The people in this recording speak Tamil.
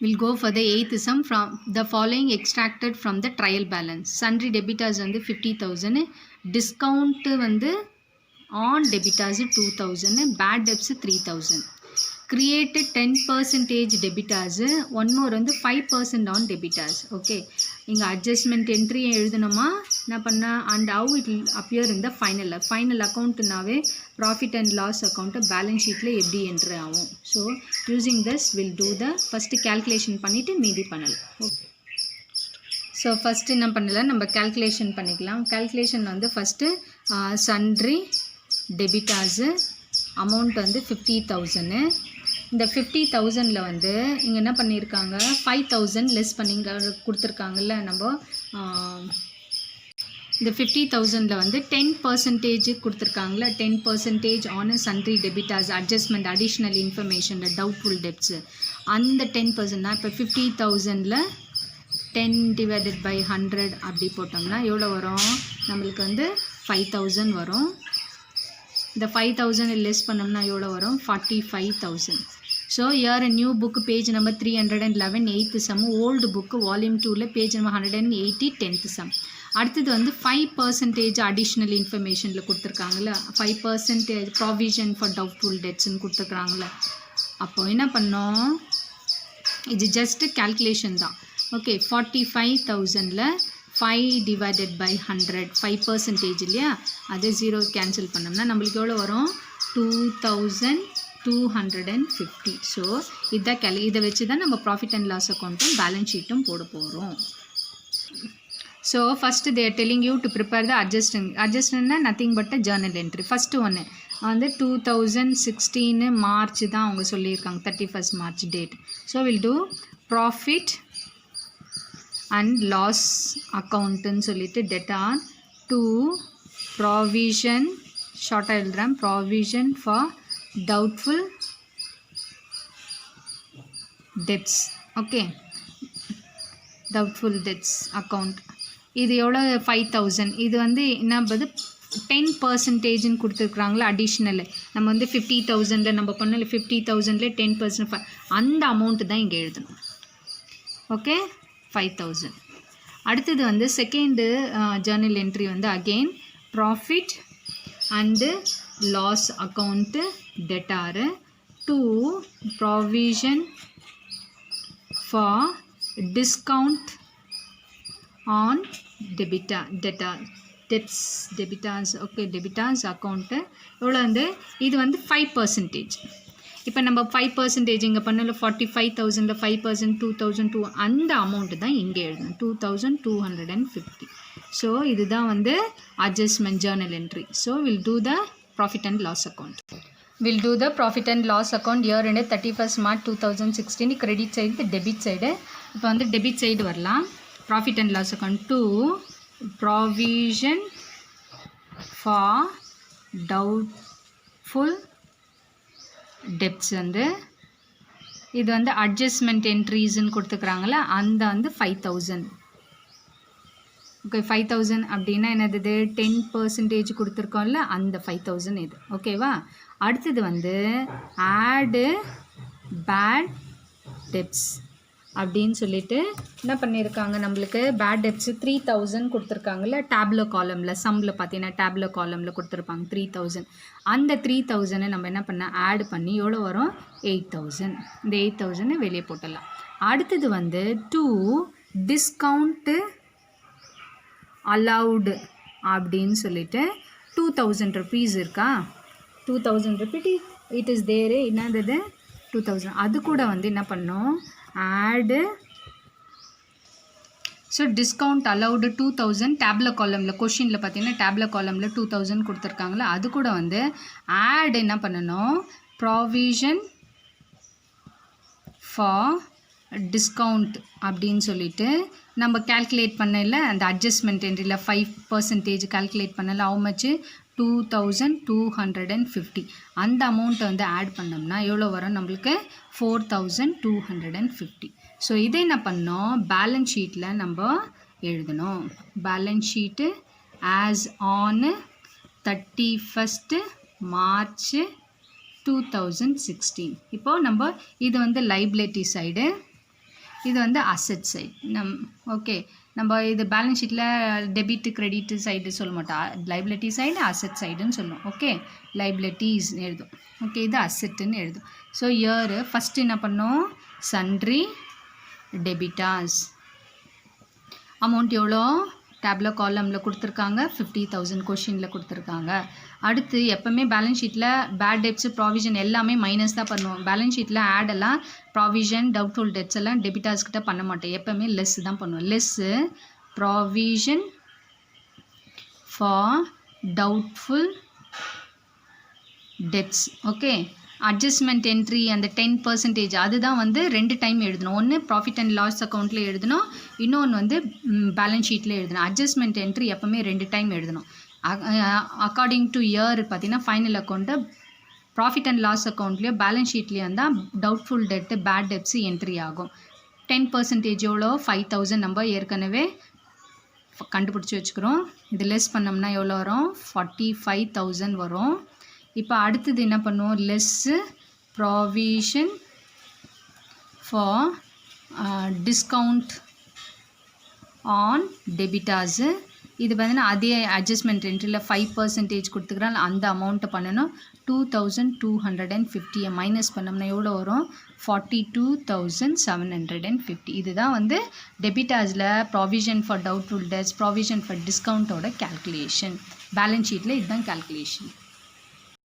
We'll go for the eighth sum from the following extracted from the trial balance. Sundry debitors வந்து 50,000, discount வந்து on debitors 2,000, bad debts 3,000. Created 10% debitors, one more வந்து 5% on debitors. Okay, இங்க adjustment entry எழுதணுமா என்ன பண்ண, and how it will appear in the final account நாவே profit and loss account balance sheetல எப்படி enter ஆகும். So using this we'll do the first calculation பண்ணிட்டு மீதி பண்ணலாம். Okay. So first என்ன பண்ணலாம், நம்ம calculation பண்ணிக்கலாம். calculation வந்து first sundry debitors amount வந்து 50,000. இந்த 50,000ல வந்து இங்கே என்ன பண்ணியிருக்காங்க, 5,000 லெஸ் பண்ணிங்க கொடுத்துருக்காங்கல்ல. நம்ம இந்த 50,000ல வந்து 10% கொடுத்துருக்காங்கள, 10% on sundry debtors adjustment additional information doubtful debts, அந்த 10% தான். இப்போ 50,000ல் 10 டிவைடட் பை 100 அப்படி போட்டோம்னா எவ்வளோ வரும், நம்மளுக்கு வந்து 5,000 வரும். இந்த 5,000 லெஸ் பண்ணோம்னா எவ்வளோ வரும், 45,000. So here a new book page number 311 8th sum, old book volume 2ல page number 180 10th sum. அடுத்தது வந்து 5% additional informationல கொடுத்துருக்காங்கல்ல, 5% provision for doubtful debtsன்னு கொடுத்துருக்காங்கல்ல. அப்போ என்ன பண்ணோம், இது ஜஸ்ட் கேல்குலேஷன் தான். ஓகே, 45,000ல் 5 டிவைடட் பை 100 5% இல்லையா, அது 0 கேன்சல் பண்ணோம்னா நம்மளுக்கு எவ்வளோ வரும், 2,250. ஸோ இதை வச்சு தான் நம்ம ப்ராஃபிட் அண்ட் லாஸ் அக்கௌண்ட்டும் பேலன்ஸ் ஷீட்டும் போட போகிறோம். So first they are telling you to prepare the adjustment nothing but a journal entry. First ஒன்று வந்து 2016 மார்ச் தான் அவங்க சொல்லியிருக்காங்க, 31st March date. So will do profit and loss அக்கௌண்ட்டுன்னு சொல்லிட்டு debtor to provision, ஷார்ட்டாக எழுதுகிறேன், provision for doubtful debts. Okay, doubtful debts account. இது எவ்வளோ, 5,000. இது வந்து என்னது 10%ன்னு கொடுத்துருக்குறாங்களா அடிஷ்னல். நம்ம வந்து 50,000ல் நம்ம பண்ணல, 50,000ல் 10% அந்த அமௌண்ட்டு தான் இங்கே எழுதணும். ஓகே, 5,000. அடுத்தது வந்து செகண்டு ஜர்னல் என்ட்ரி வந்து again profit and loss account debtor to provision for discount on debtors. Okay, debtors account எவ்வளோ வந்து, இது வந்து 5%. இப்போ நம்ம 5% இங்கே பண்ணல, 45,000ல் 5% 2,200 அந்த அமௌண்ட்டு தான் இங்கே எழுதணும், 2,250. ஸோ இதுதான் வந்து adjustment journal entry. So will to the profit and loss account. Will to the profit and loss account year end 31st March 2016. Credit side debit side. இப்போ வந்து டெபிட் சைடு வரலாம். Profit and loss account to provision for doubtful debts வந்து இது வந்து அட்ஜஸ்ட்மெண்ட் என்ட்ரிஸ்ன்னு கொடுத்துக்கிறாங்களே, அந்த வந்து 5,000. ஓகே, 5,000 அப்படின்னா என்னது, 10% கொடுத்துருக்கோம்ல, அந்த 5,000 இது. ஓகேவா, அடுத்தது வந்து ஆடு பேட் டெப்ட்ஸ் அப்படின்னு சொல்லிட்டு என்ன பண்ணியிருக்காங்க, நம்மளுக்கு பேட் டெப்ட்ஸு 3,000 கொடுத்துருக்காங்கல்ல, டேப்லோ காலமில் சம்மில் பார்த்தீங்கன்னா டேப்லோ காலமில் கொடுத்துருப்பாங்க 3,000. அந்த 3,000 நம்ம என்ன பண்ண ஆட் பண்ணி எவ்வளோ வரும், 8,000. இந்த 8,000 வெளியே போட்டலாம். அடுத்தது வந்து டூ டிஸ்கவுண்ட்டு அலவுடு அப்படின்னு சொல்லிட்டு 2,000 rupees இருக்கா, 2,000 rupees இட் இஸ் தேரு, என்னது 2,000. அது கூட வந்து என்ன பண்ணோம், ஆடு. ஸோ டிஸ்கவுண்ட் அலவுடு 2,000 டேப்லோ காலமில் கொஷினில் பார்த்தீங்கன்னா டேப்லோ காலமில் 2,000 கொடுத்துருக்காங்களா, அது கூட வந்து ஆட் என்ன பண்ணணும், ப்ராவிஷன் ஃபார் டிஸ்கவுண்ட் அப்படின்னு சொல்லிட்டு நம்ம கேல்குலேட் பண்ணல, அந்த அட்ஜஸ்ட்மெண்ட் என்ட்ரியில் 5% கேல்குலேட் பண்ணல, ஹவு மச்சு 2,250. அந்த அமௌண்ட்டை வந்து ஆட் பண்ணோம்னா எவ்வளோ வரும் நம்மளுக்கு, 4,250. ஸோ இதை என்ன பண்ணோம், பேலன்ஸ் ஷீட்டில் நம்ம எழுதணும். Balance sheet as on 31st March 2016. இப்போது நம்ம இது வந்து லைபிலிட்டி சைடு, இது வந்து அசெட் சைடு. ஓகே, நம்ம இது பேலன்ஸ் ஷீட்டில் டெபிட் கிரெடிட் சைடு சொல்ல மாட்டோம், லைபிலிட்டி சைடு அசெட் சைடுன்னு சொல்லுவோம். ஓகே, லைபிலிட்டிஸ் எழுதும். ஓகே, இது அசெட்டுன்னு எழுதும். ஸோ இயர் ஃபஸ்ட்டு என்ன பண்ணோம், சன்ட்ரி டெபிட்டாஸ் அமௌண்ட் எவ்வளோ டேப்ல காலமில் கொடுத்துருக்காங்க, 50,000 கொஷினில் கொடுத்துருக்காங்க. அடுத்து எப்போவுமே பேலன்ஸ் ஷீட்டில் பேட் டெப்ஸ் ப்ராவிஷன் எல்லாமே மைனஸ் தான் பண்ணுவோம். பேலன்ஸ் ஷீட்டில் ஆடெல்லாம் ப்ராவிஷன் டவுட்ஃபுல் டெப்ஸ் எல்லாம் டெபிட்டாஸ் கிட்ட பண்ண மாட்டோம், எப்போவுமே லெஸ் தான் பண்ணுவோம். Less provision for doubtful debts. Okay, adjustment entry அந்த 10% அதுதான் வந்து 2 டைம் எழுதணும். ஒன்று ப்ராஃபிட் அண்ட் லாஸ் அக்கௌண்ட்டில் எழுதணும், இன்னொன்று வந்து பேலன்ஸ் ஷீட்டில் எழுதணும். அட்ஜஸ்ட்மெண்ட் என்ட்ரி எப்போவுமே 2 டைம் எழுதணும். அக்கார்டிங் டு இயர் பார்த்தீங்கன்னா final account profit and loss அக்கௌண்ட்லேயோ பேலன்ஸ் ஷீட்லேயும் தான் doubtful debt bad debts entry ஆகும். 10% எவ்வளோ 5,000 நம்ம ஏற்கனவே கண்டுபிடிச்சி வச்சுக்கிறோம். இது லெஸ் பண்ணோம்னா எவ்வளோ வரும், 45,000 வரும். இப்போ அடுத்தது என்ன பண்ணுவோம், less provision for discount on debtors. இது பார்த்தீங்கன்னா அதே அட்ஜஸ்ட்மெண்ட் என்ட்ரியில் 5% கொடுத்துக்கிறாங்க, அந்த அமௌண்ட்டை பண்ணணும். 2,250 மைனஸ் பண்ணோம்னா எவ்வளோ வரும், 42,750. இதுதான் வந்து டெபிட்டாஸில் provision for doubtful debts, provision for டிஸ்கவுண்ட்டோட கேல்குலேஷன். பேலன்ஸ் ஷீட்டில் இதுதான் கேல்குலேஷன்.